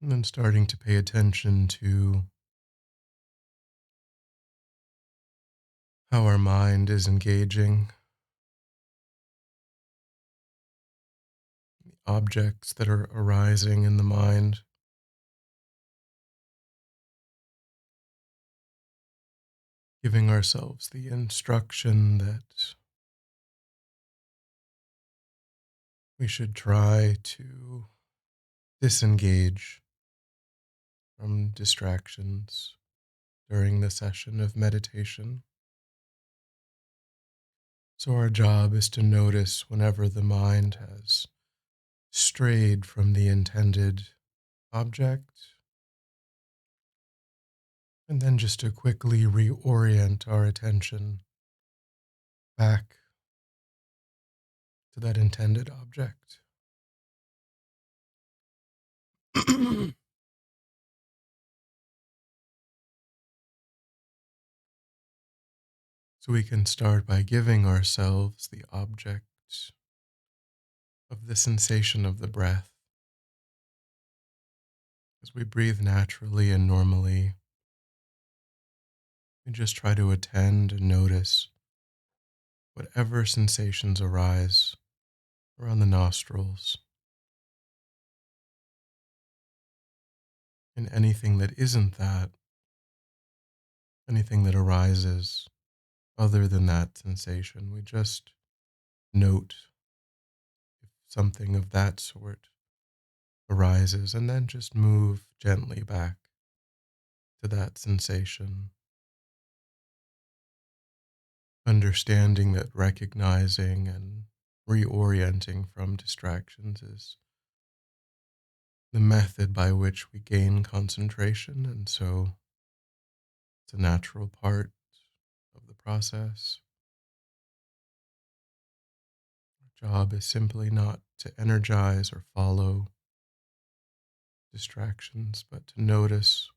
And then starting to pay attention to how our mind is engaging objects that are arising in the mind, giving ourselves the instruction that we should try to disengage from distractions during the session of meditation. So, our job is to notice whenever the mind has strayed from the intended object, and then just to quickly reorient our attention back to that intended object. So, we can start by giving ourselves the object of the sensation of the breath. As we breathe naturally and normally, we just try to attend and notice whatever sensations arise around the nostrils, and anything that isn't that, anything that arises other than that sensation, we just note if something of that sort arises and then just move gently back to that sensation, understanding that recognizing and reorienting from distractions is the method by which we gain concentration, and so it's a natural part of the process. Our job is simply not to energize or follow distractions, but to notice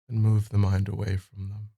and move the mind away from them.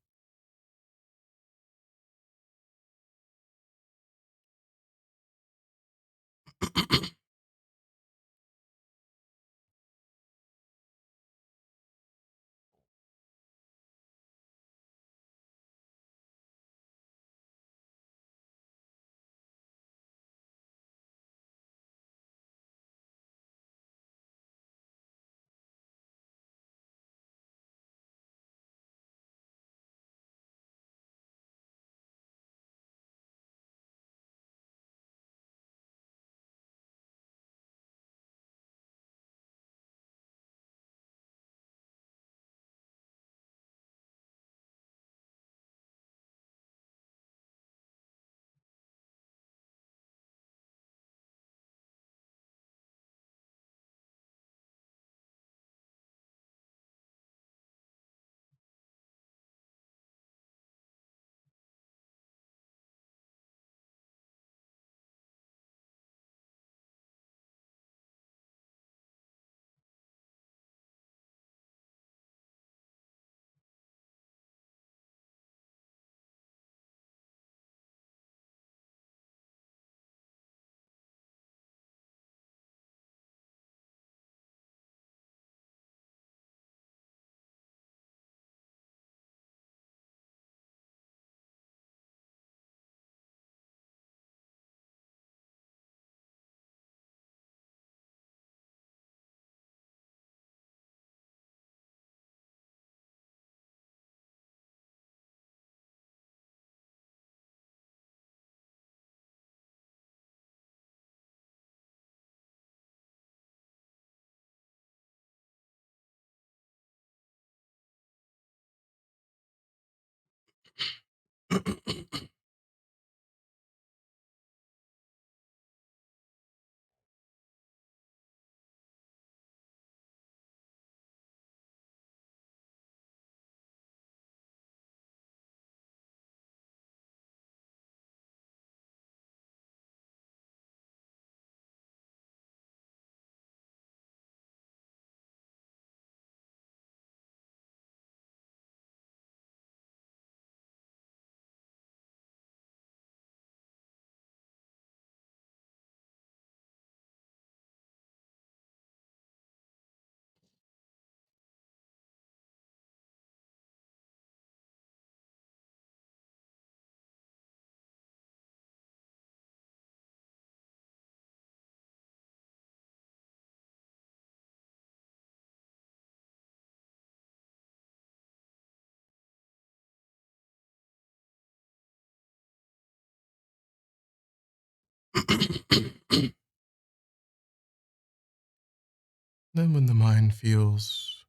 Then, when the mind feels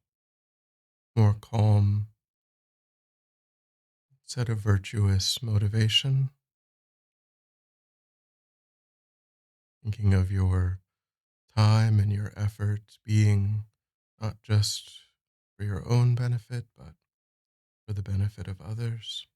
more calm, set a virtuous motivation, thinking of your time and your efforts being not just for your own benefit, but for the benefit of others.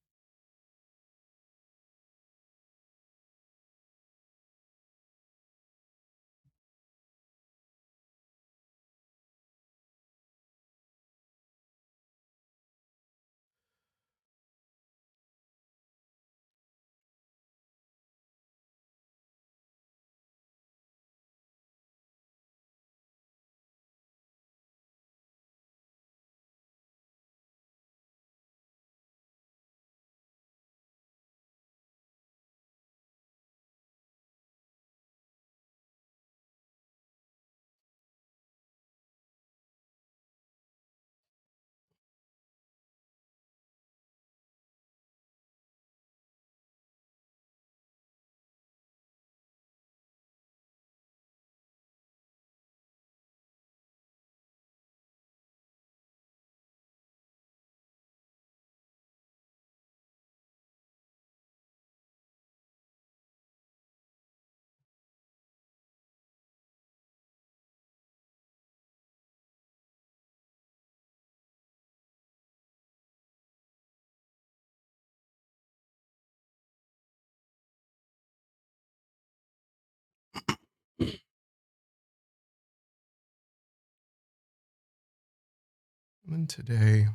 And today,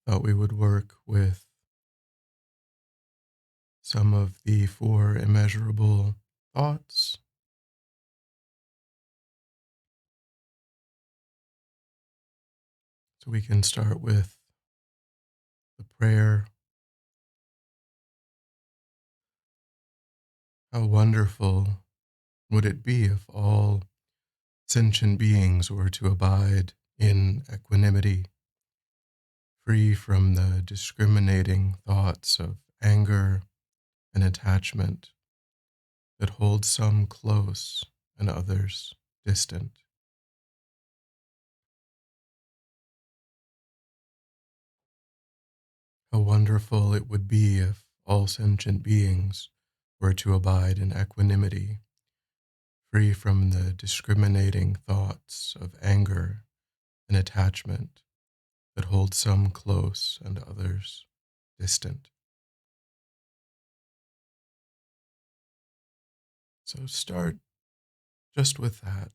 thought we would work with some of the four immeasurable thoughts. So we can start with the prayer. How wonderful would it be if all sentient beings were to abide in equanimity, free from the discriminating thoughts of anger and attachment that hold some close and others distant. How wonderful it would be if all sentient beings were to abide in equanimity, free from the discriminating thoughts of anger and attachment that hold some close and others distant. So start just with that,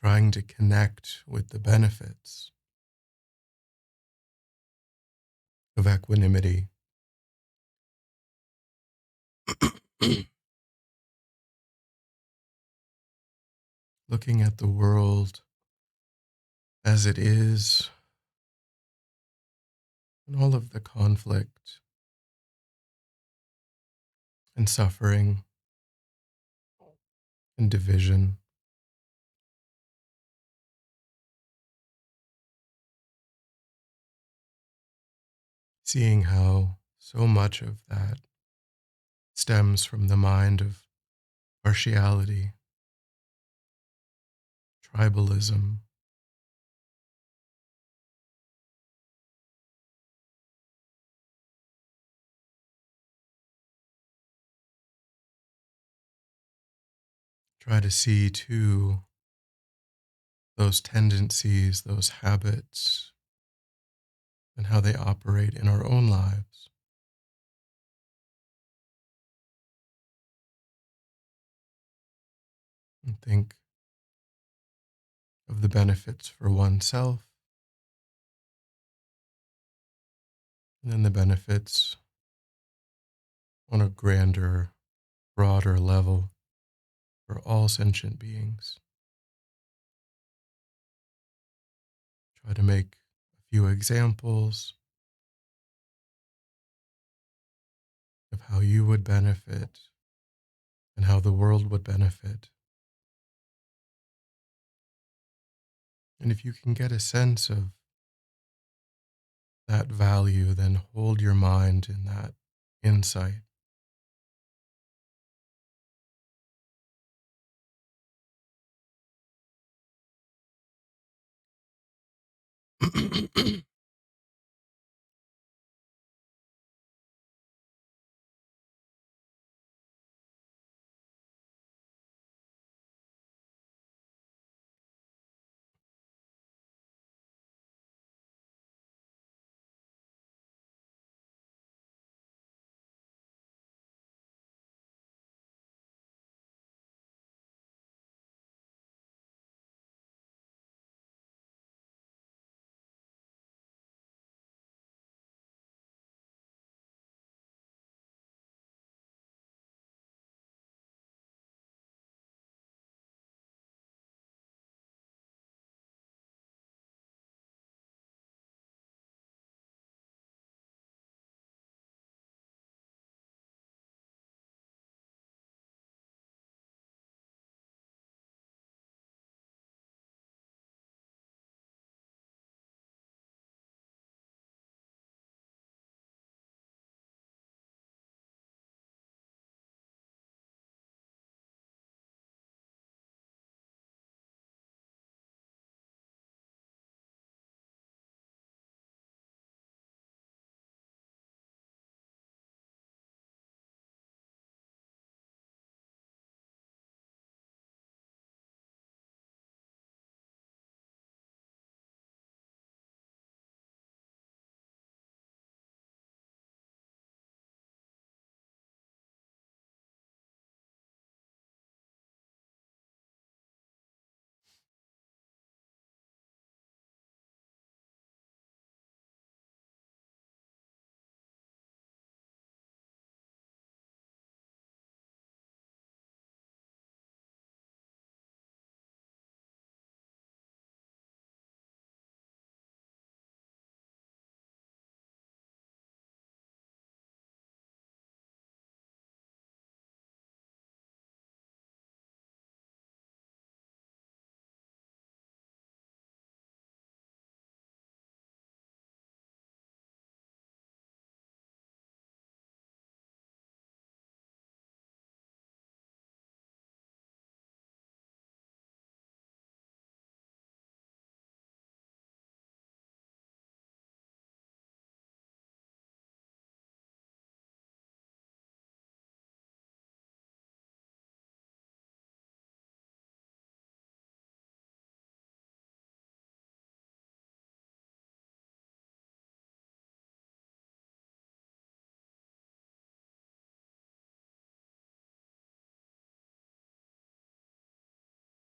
trying to connect with the benefits of equanimity. Looking at the world as it is and all of the conflict and suffering and division, seeing how so much of that stems from the mind of partiality, tribalism, try to see too those tendencies, those habits, and how they operate in our own lives. And think of the benefits for oneself, and then the benefits on a grander, broader level for all sentient beings. Try to make a few examples of how you would benefit and how the world would benefit. And if you can get a sense of that value, then hold your mind in that insight.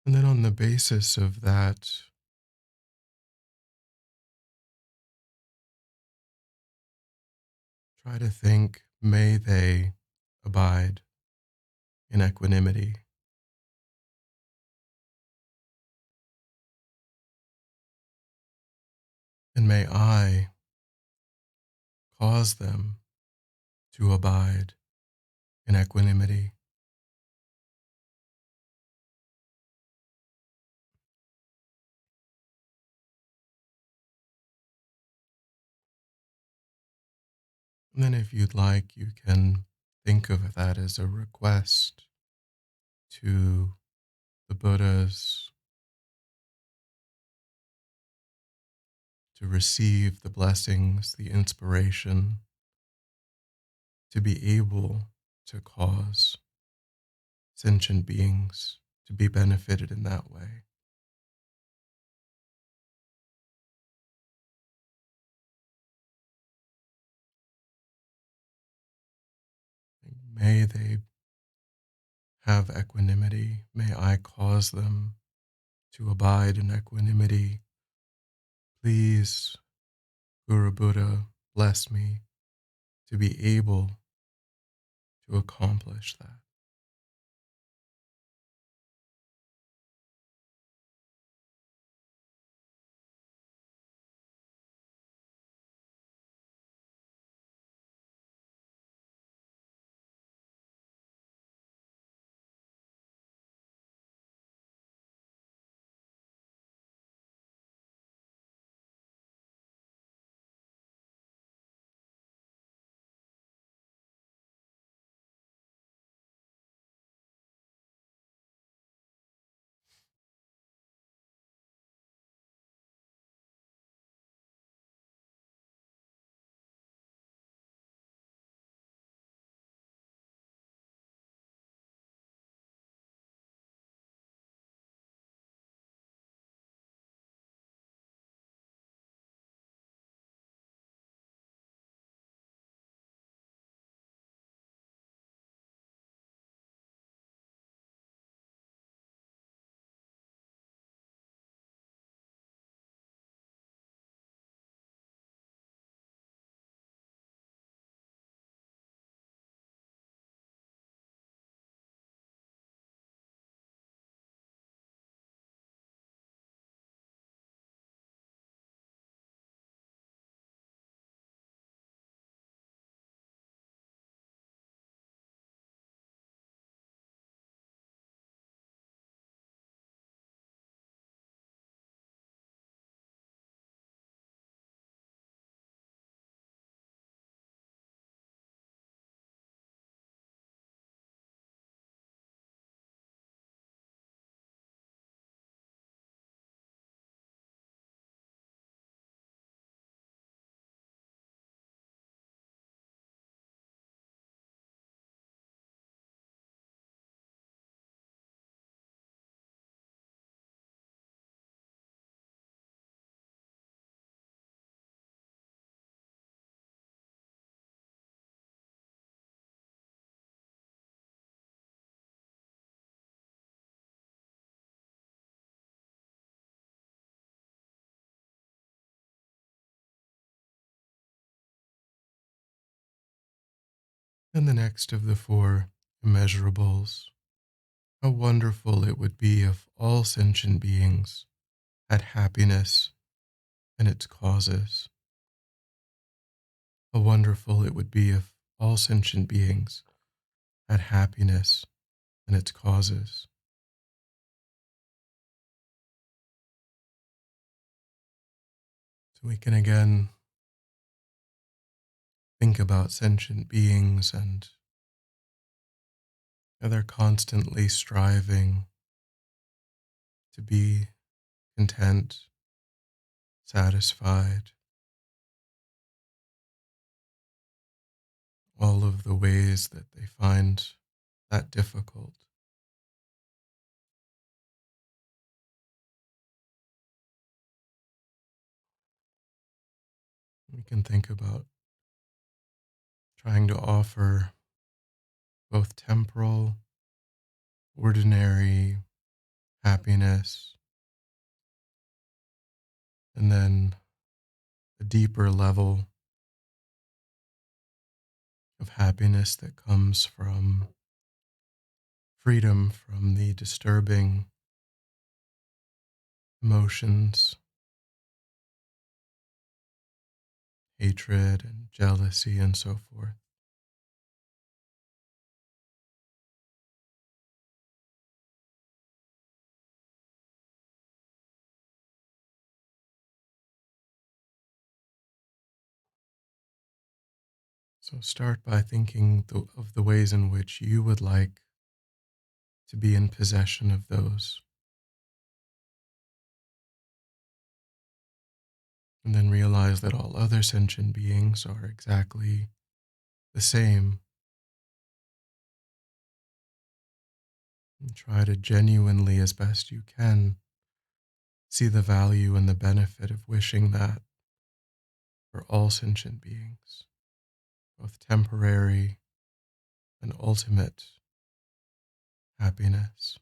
And then, on the basis of that, try to think, may they abide in equanimity, and may I cause them to abide in equanimity. And then, if you'd like, you can think of that as a request to the Buddhas to receive the blessings, the inspiration, to be able to cause sentient beings to be benefited in that way. May they have equanimity. May I cause them to abide in equanimity. Please, Guru Buddha, bless me to be able to accomplish that. And the next of the four immeasurables. How wonderful it would be if all sentient beings had happiness and its causes. How wonderful it would be if all sentient beings had happiness and its causes. So we can again think about sentient beings and how they're constantly striving to be content, satisfied, all of the ways that they find that difficult. We can think about trying to offer both temporal, ordinary happiness, and then a deeper level of happiness that comes from freedom from the disturbing emotions, hatred and jealousy, and so forth. So start by thinking of the ways in which you would like to be in possession of those, and then realize that all other sentient beings are exactly the same. And try to genuinely, as best you can, see the value and the benefit of wishing that for all sentient beings, both temporary and ultimate happiness.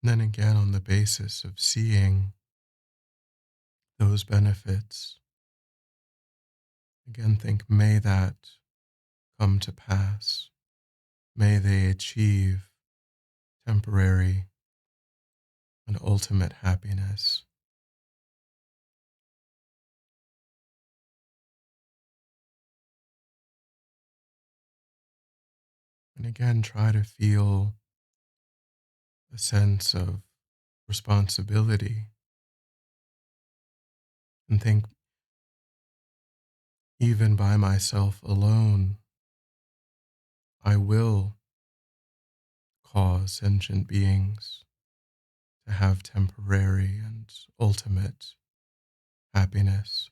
And then again, on the basis of seeing those benefits, again, think, may that come to pass. May they achieve temporary and ultimate happiness. And again, try to feel a sense of responsibility and think, even by myself alone, I will cause sentient beings to have temporary and ultimate happiness.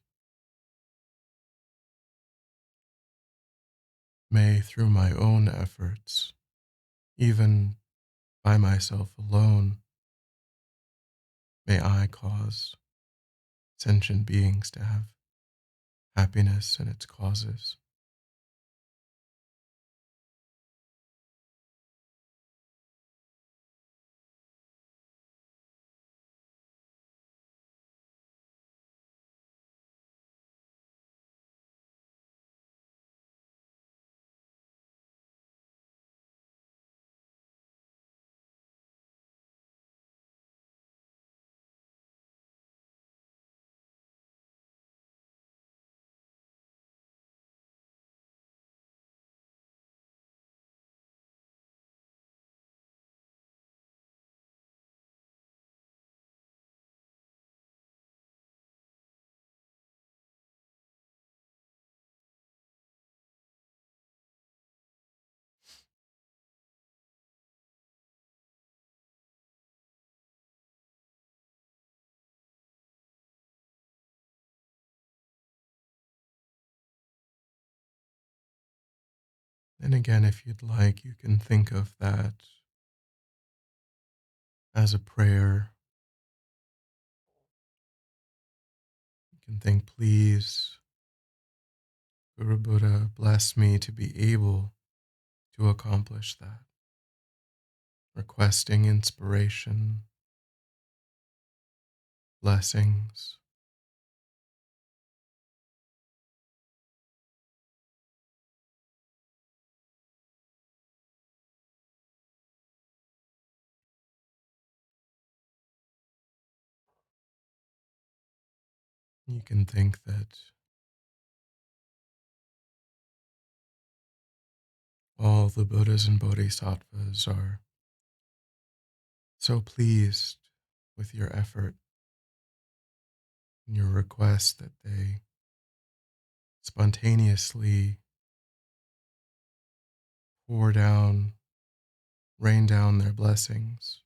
May, through my own efforts, even by myself alone, may I cause sentient beings to have happiness and its causes. And again, if you'd like, you can think of that as a prayer. You can think, please, Guru Buddha, bless me to be able to accomplish that. Requesting inspiration, blessings. You can think that all the Buddhas and Bodhisattvas are so pleased with your effort and your request that they spontaneously pour down, rain down their blessings.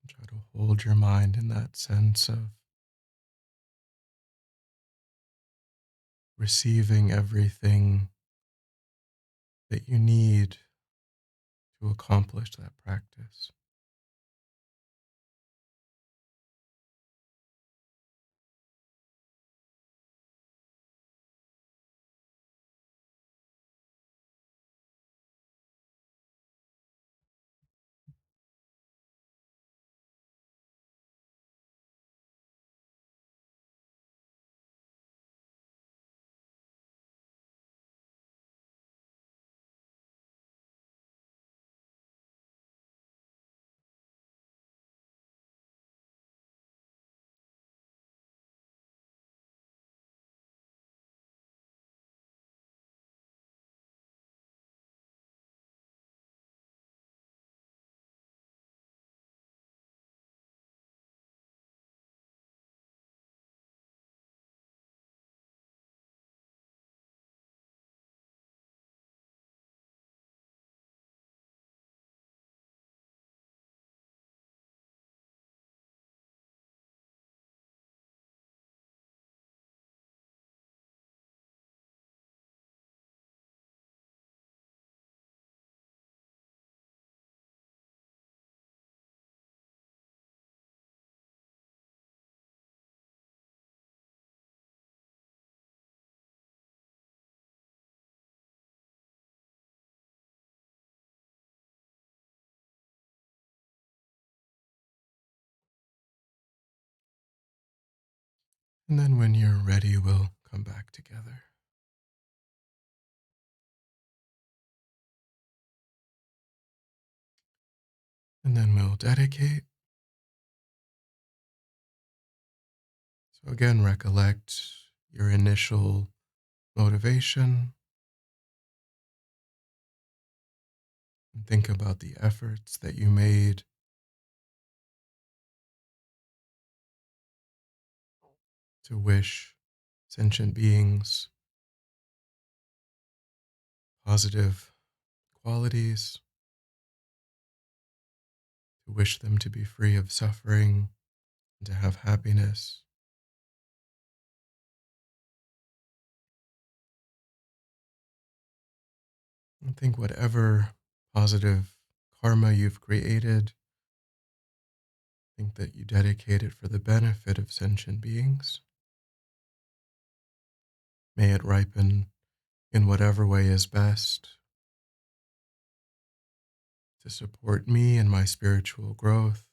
Try to hold your mind in that sense of receiving everything that you need to accomplish that practice. And then when you're ready, we'll come back together. And then we'll dedicate. So again, recollect your initial motivation and think about the efforts that you made to wish sentient beings positive qualities, to wish them to be free of suffering and to have happiness. And think whatever positive karma you've created, think that you dedicate it for the benefit of sentient beings. May it ripen in whatever way is best to support me in my spiritual growth,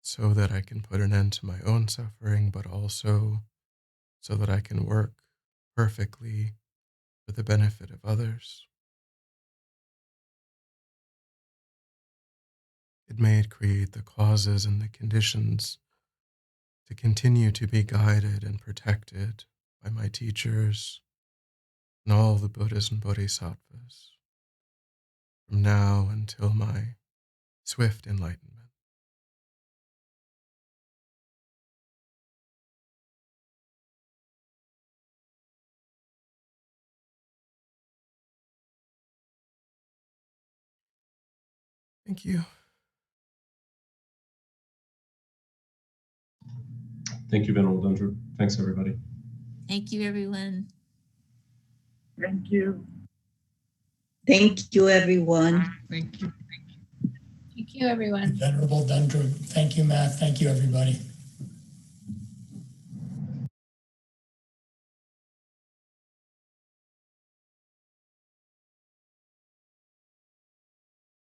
so that I can put an end to my own suffering, but also so that I can work perfectly for the benefit of others. It may create the causes and the conditions to continue to be guided and protected by my teachers and all the Buddhas and Bodhisattvas from now until my swift enlightenment. Thank you. Thank you, Venerable Dundru. Thanks, everybody. Thank you, everyone. Thank you. Thank you, everyone. Thank you. Thank you, everyone. Venerable Dundru. Thank you, Matt. Thank you, everybody.